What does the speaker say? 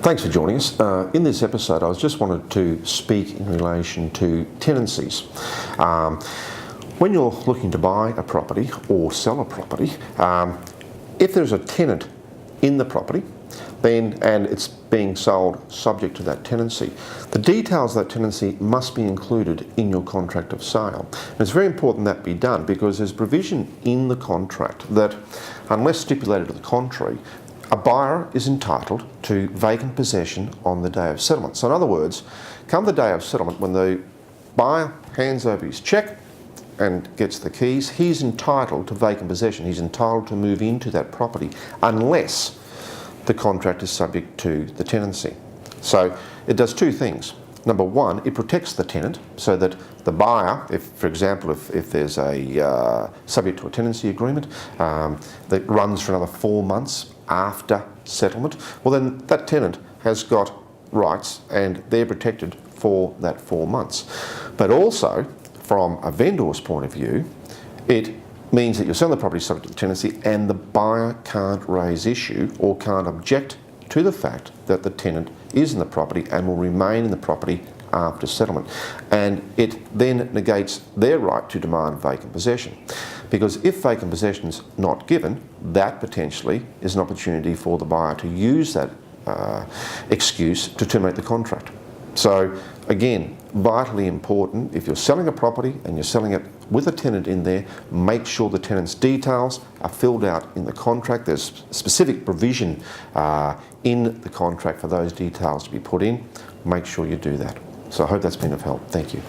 Thanks for joining us. In this episode, I just wanted to speak in relation to tenancies. When you're looking to buy a property or sell a property, if there's a tenant in the property, and it's being sold subject to that tenancy, the details of that tenancy must be included in your contract of sale. And it's very important that be done because there's provision in the contract that, unless stipulated to the contrary, a buyer is entitled to vacant possession on the day of settlement. So in other words, come the day of settlement, when the buyer hands over his cheque and gets the keys, he's entitled to vacant possession. He's entitled to move into that property unless the contract is subject to the tenancy. So it does two things. Number one, it protects the tenant so that the buyer, if, for example, if there's a subject to a tenancy agreement that runs for another 4 months after settlement, well then that tenant has got rights and they're protected for that 4 months. But also, from a vendor's point of view, it means that you're selling the property subject to tenancy and the buyer can't raise issue or can't object to the fact that the tenant is in the property and will remain in the property after settlement. And it then negates their right to demand vacant possession. Because if vacant possession is not given, that potentially is an opportunity for the buyer to use that excuse to terminate the contract. So again, vitally important, if you're selling a property and you're selling it with a tenant in there, make sure the tenant's details are filled out in the contract. There's specific provision in the contract for those details to be put in. Make sure you do that. So I hope that's been of help. Thank you.